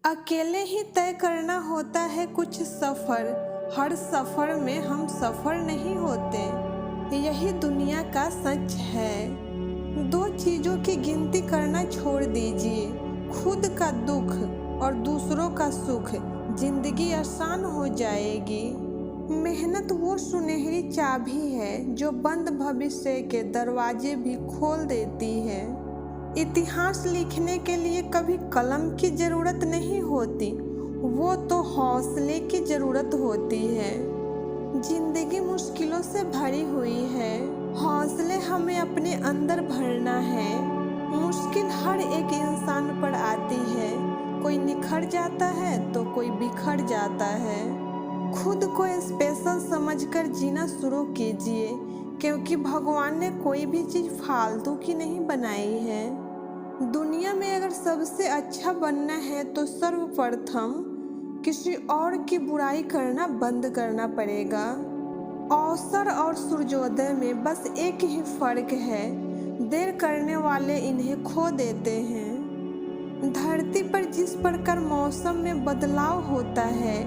अकेले ही तय करना होता है कुछ सफर। हर सफर में हम सफर नहीं होते। यही दुनिया का सच है। दो चीजों की गिनती करना छोड़ दीजिए, खुद का दुख और दूसरों का सुख। जिंदगी आसान हो जाएगी। मेहनत वो सुनहरी चाबी है जो बंद भविष्य के दरवाजे भी खोल देती है। इतिहास लिखने के लिए कभी कलम की जरूरत नहीं होती, वो तो हौसले की जरूरत होती है। जिंदगी मुश्किलों से भरी हुई है, हौसले हमें अपने अंदर भरना है। मुश्किल हर एक इंसान पर आती है, कोई निखर जाता है तो कोई बिखर जाता है। खुद को स्पेशल समझकर जीना शुरू कीजिए, क्योंकि भगवान ने कोई भी चीज़ फालतू की नहीं बनाई है। दुनिया में अगर सबसे अच्छा बनना है तो सर्वप्रथम किसी और की बुराई करना बंद करना पड़ेगा। अवसर और सूर्योदय में बस एक ही फर्क है, देर करने वाले इन्हें खो देते हैं। धरती पर जिस प्रकार मौसम में बदलाव होता है,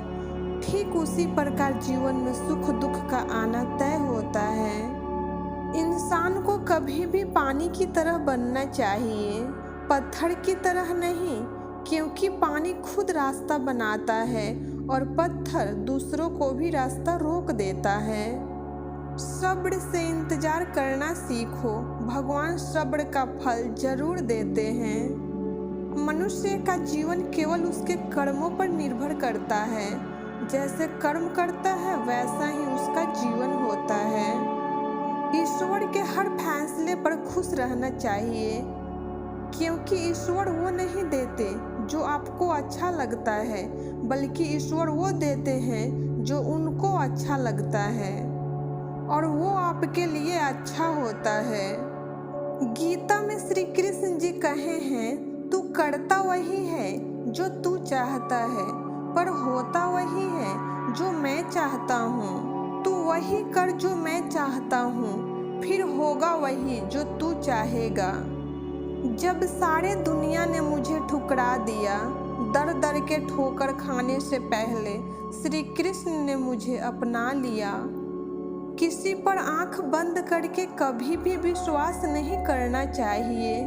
ठीक उसी प्रकार जीवन में सुख दुख का आना तय होता है। इंसान को कभी भी पानी की तरह बनना चाहिए, पत्थर की तरह नहीं, क्योंकि पानी खुद रास्ता बनाता है और पत्थर दूसरों को भी रास्ता रोक देता है। सब्र से इंतजार करना सीखो, भगवान सब्र का फल जरूर देते हैं। मनुष्य का जीवन केवल उसके कर्मों पर निर्भर करता है। जैसे कर्म करता है वैसा ही उसका जीवन होता है। ईश्वर के हर फैसले पर खुश रहना चाहिए, क्योंकि ईश्वर वो नहीं देते जो आपको अच्छा लगता है, बल्कि ईश्वर वो देते हैं जो उनको अच्छा लगता है और वो आपके लिए अच्छा होता है। गीता में श्री कृष्ण जी कहे हैं, तू करता वही है जो तू चाहता है, पर होता वही है जो मैं चाहता हूँ। तू वही कर जो मैं चाहता हूँ, फिर होगा वही जो तू चाहेगा। जब सारे दुनिया ने मुझे ठुकरा दिया, दर दर के ठोकर खाने से पहले श्री कृष्ण ने मुझे अपना लिया। किसी पर आंख बंद करके कभी भी विश्वास नहीं करना चाहिए,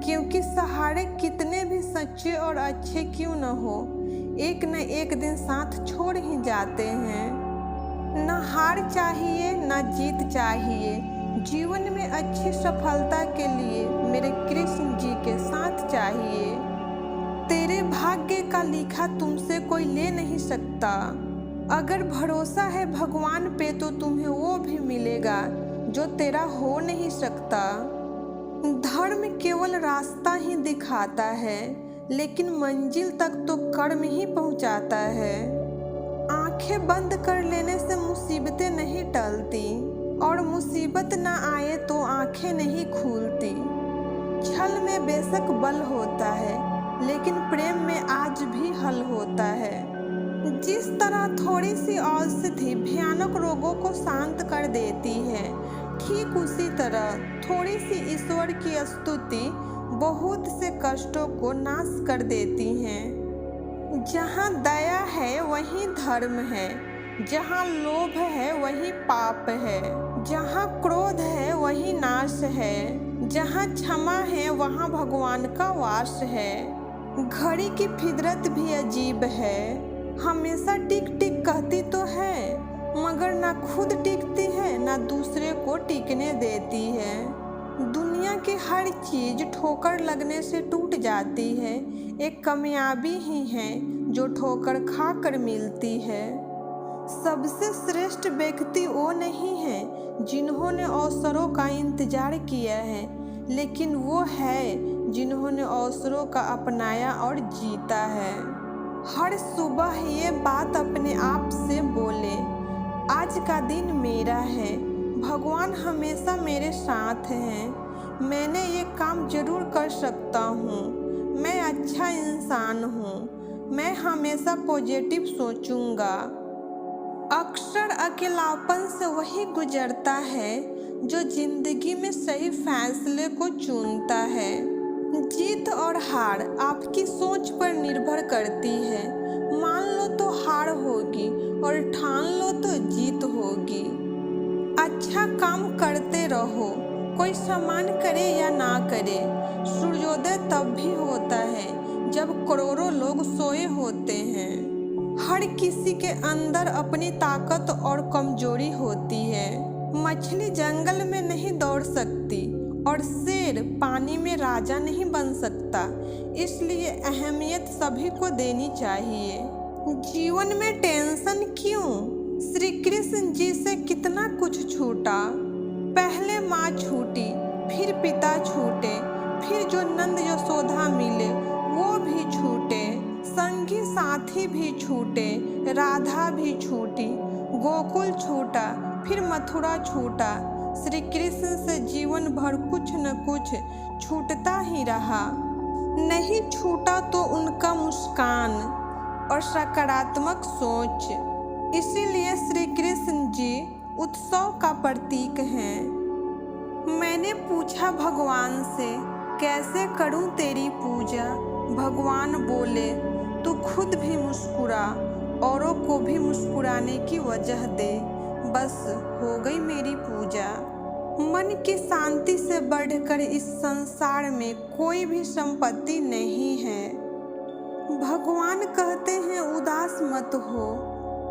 क्योंकि सहारे कितने भी सच्चे और अच्छे क्यों न हो, एक न एक दिन साथ छोड़ ही जाते हैं। न हार चाहिए न जीत चाहिए, जीवन में अच्छी सफलता के लिए मेरे कृष्ण जी के साथ चाहिए। तेरे भाग्य का लिखा तुमसे कोई ले नहीं सकता। अगर भरोसा है भगवान पे तो तुम्हें वो भी मिलेगा जो तेरा हो नहीं सकता। धर्म केवल रास्ता ही दिखाता है, लेकिन मंजिल तक तो कर्म ही पहुंचाता है। आंखें बंद कर लेने से मुसीबतें नहीं टलती, और मुसीबत ना आए तो आंखें नहीं खुलती। छल में बेशक बल होता है, लेकिन प्रेम में आज भी हल होता है। जिस तरह थोड़ी सी औषधि भयानक रोगों को शांत कर देती है, ठीक उसी तरह थोड़ी सी ईश्वर की स्तुति बहुत से कष्टों को नाश कर देती है। जहाँ दया है वहीं धर्म है, जहाँ लोभ है वहीं पाप है, जहाँ क्रोध है वहीं नाश है, जहाँ क्षमा है वहाँ भगवान का वास है। घड़ी की फितरत भी अजीब है, हमेशा टिक टिक कहती तो है, मगर ना खुद टिकती है ना दूसरे को टिकने देती है। दुनिया की हर चीज ठोकर लगने से टूट जाती है, एक कामयाबी ही है जो ठोकर खाकर मिलती है। सबसे श्रेष्ठ व्यक्ति वो नहीं है जिन्होंने अवसरों का इंतजार किया है, लेकिन वो है जिन्होंने अवसरों का अपनाया और जीता है। हर सुबह ये बात अपने आप से बोले, आज का दिन मेरा है, भगवान हमेशा मेरे साथ हैं, मैंने ये काम जरूर कर सकता हूँ, मैं अच्छा इंसान हूँ, मैं हमेशा पॉजिटिव सोचूंगा। अक्सर अकेलापन से वही गुजरता है जो जिंदगी में सही फैसले को चुनता है। जीत और हार आपकी सोच पर निर्भर करती है। मान लो तो हार होगी और ठान लो तो जीत होगी। अच्छा काम करते रहो, कोई सम्मान करे या ना करे। सूर्योदय तब भी होता है जब करोड़ों लोग सोए होते हैं। हर किसी के अंदर अपनी ताकत और कमजोरी होती है। मछली जंगल में नहीं दौड़ सकती और शेर पानी में राजा नहीं बन सकता। इसलिए अहमियत सभी को देनी चाहिए। जीवन में टेंशन क्यों? श्री कृष्ण जी से कितना कुछ छूटा। पहले माँ छूटी, फिर पिता छूटे, फिर जो नंद यशोदा मिले वो भी छूटे, संगी साथी भी छूटे, राधा भी छूटी, गोकुल छूटा, फिर मथुरा छूटा। श्री कृष्ण से जीवन भर कुछ न कुछ छूटता ही रहा। नहीं छूटा तो उनका मुस्कान और सकारात्मक सोच। इसीलिए श्री कृष्ण जी उत्सव का प्रतीक हैं। मैंने पूछा भगवान से, कैसे करूं तेरी पूजा? भगवान बोले, तू खुद भी मुस्कुरा, औरों को भी मुस्कुराने की वजह दे, बस हो गई मेरी पूजा। मन की शांति से बढ़कर इस संसार में कोई भी संपत्ति नहीं है। भगवान कहते हैं उदास मत हो,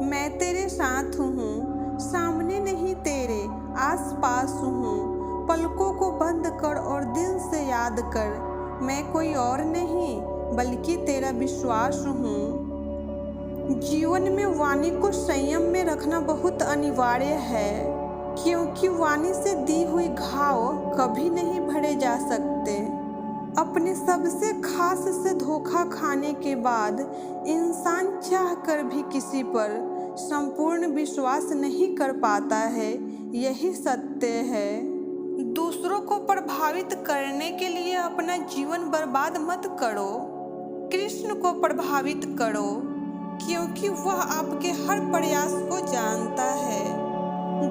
मैं तेरे साथ हूँ, सामने नहीं तेरे आस पास हूँ। पलकों को बंद कर और दिल से याद कर, मैं कोई और नहीं बल्कि तेरा विश्वास हूँ। जीवन में वाणी को संयम में रखना बहुत अनिवार्य है, क्योंकि वाणी से दी हुई घाव कभी नहीं भरे जा सकते। अपने सबसे खास से धोखा खाने के बाद इंसान चाहकर भी किसी पर संपूर्ण विश्वास नहीं कर पाता है, यही सत्य है। दूसरों को प्रभावित करने के लिए अपना जीवन बर्बाद मत करो, कृष्ण को प्रभावित करो, क्योंकि वह आपके हर प्रयास को जानता है।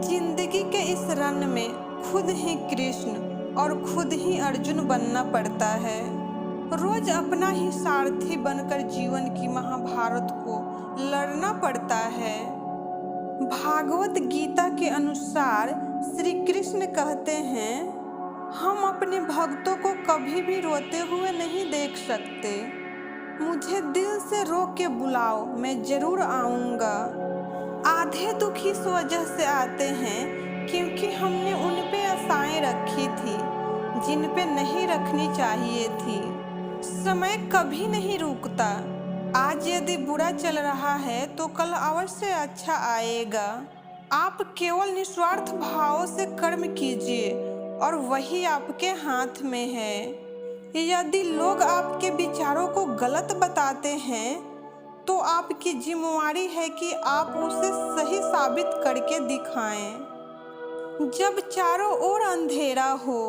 जिंदगी के इस रन में खुद ही कृष्ण और खुद ही अर्जुन बनना पड़ता है। रोज अपना ही सारथी बनकर जीवन की महाभारत को लड़ना पड़ता है। भागवत गीता के अनुसार श्री कृष्ण कहते हैं, हम अपने भक्तों को कभी भी रोते हुए नहीं देख सकते। मुझे दिल से रोक के बुलाओ, मैं जरूर आऊँगा। आधे दुख इस वजह से आते हैं क्योंकि हमने उन पे आशाएं रखी थी जिन पे नहीं रखनी चाहिए थी। समय कभी नहीं रुकता। आज यदि बुरा चल रहा है तो कल अवश्य अच्छा आएगा। आप केवल निस्वार्थ भाव से कर्म कीजिए और वही आपके हाथ में है। यदि लोग आपके विचारों को गलत बताते हैं तो आपकी जिम्मेवारी है कि आप उसे सही साबित करके दिखाएं। जब चारों ओर अंधेरा हो,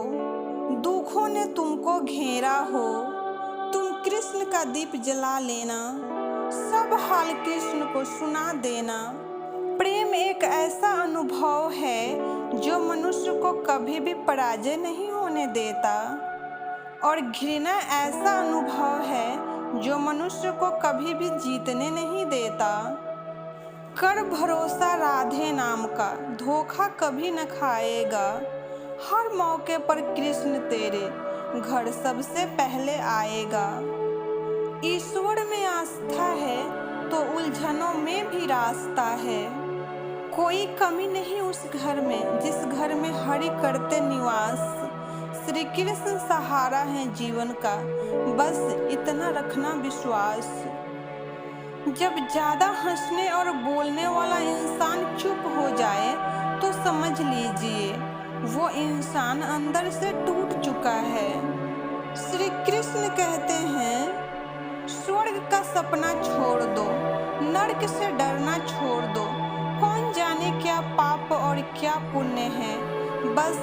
दुखों ने तुमको घेरा हो, तुम कृष्ण का दीप जला लेना, सब हाल कृष्ण को सुना देना। प्रेम एक ऐसा अनुभव है जो मनुष्य को कभी भी पराजय नहीं होने देता, और घृणा ऐसा अनुभव है जो मनुष्य को कभी भी जीतने नहीं देता। कर भरोसा राधे नाम का, धोखा कभी न खाएगा। हर मौके पर कृष्ण तेरे घर सबसे पहले आएगा। ईश्वर में आस्था है तो उलझनों में भी रास्ता है। कोई कमी नहीं उस घर में जिस घर में हरि करते निवास। श्री कृष्ण सहारा है जीवन का, बस इतना रखना विश्वास। जब ज्यादा हंसने और बोलने वाला इंसान चुप हो जाए तो समझ लीजिए वो इंसान अंदर से टूट चुका है। श्री कृष्ण कहते हैं, स्वर्ग का सपना छोड़ दो, नरक से डरना छोड़ दो। कौन जाने क्या पाप और क्या पुण्य है। बस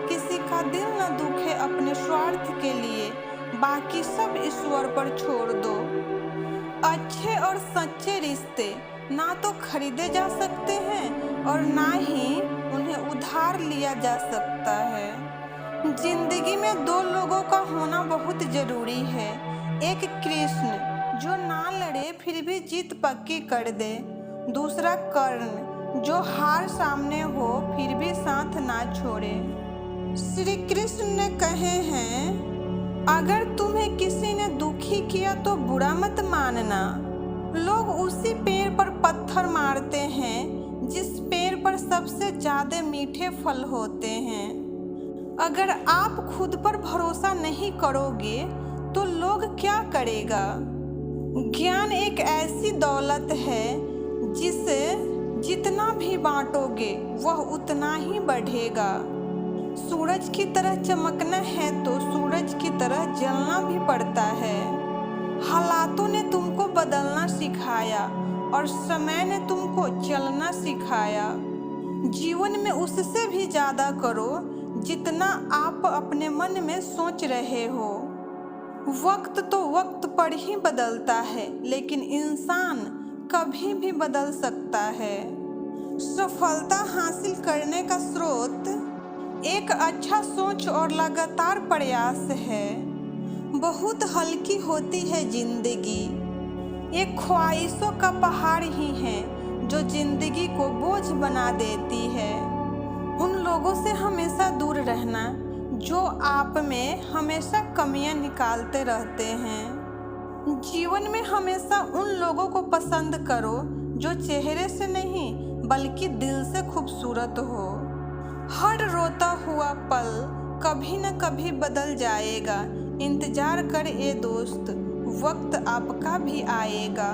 किसी का दिल न दुखे अपने स्वार्थ के लिए, बाकी सब ईश्वर पर छोड़ दो। अच्छे और सच्चे रिश्ते ना तो खरीदे जा सकते हैं और ना ही उन्हें उधार लिया जा सकता है। जिंदगी में दो लोगों का होना बहुत जरूरी है। एक कृष्ण जो ना लड़े फिर भी जीत पक्की कर दे। दूसरा कर्ण जो हार सामने हो फिर भी साथ ना छोड़े। श्री कृष्ण ने कहे हैं, अगर तुम्हें किसी ने दुखी किया तो बुरा मत मानना। लोग उसी पेड़ पर पत्थर मारते हैं जिस पेड़ पर सबसे ज्यादा मीठे फल होते हैं। अगर आप खुद पर भरोसा नहीं करोगे तो लोग क्या करेगा। ज्ञान एक ऐसी दौलत है जिसे जितना भी बांटोगे वह उतना ही बढ़ेगा। सूरज की तरह चमकना है तो सूरज की तरह जलना भी पड़ता है। हालातों ने तुमको बदलना सिखाया और समय ने तुमको चलना सिखाया। जीवन में उससे भी ज्यादा करो जितना आप अपने मन में सोच रहे हो। वक्त तो वक्त पर ही बदलता है, लेकिन इंसान कभी भी बदल सकता है। सफलता हासिल करने का स्रोत एक अच्छा सोच और लगातार प्रयास है। बहुत हल्की होती है जिंदगी, ये ख्वाहिशों का पहाड़ ही है जो जिंदगी को बोझ बना देती है। उन लोगों से हमेशा दूर रहना जो आप में हमेशा कमियां निकालते रहते हैं। जीवन में हमेशा उन लोगों को पसंद करो जो चेहरे से नहीं बल्कि दिल से खूबसूरत हो। हर रोता हुआ पल कभी न कभी बदल जाएगा। इंतजार कर ए दोस्त, वक्त आपका भी आएगा।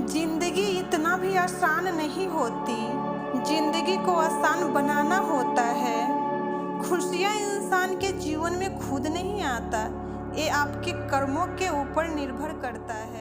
जिंदगी इतना भी आसान नहीं होती, जिंदगी को आसान बनाना होता है। खुशियाँ इंसान के जीवन में खुद नहीं आता, ये आपके कर्मों के ऊपर निर्भर करता है।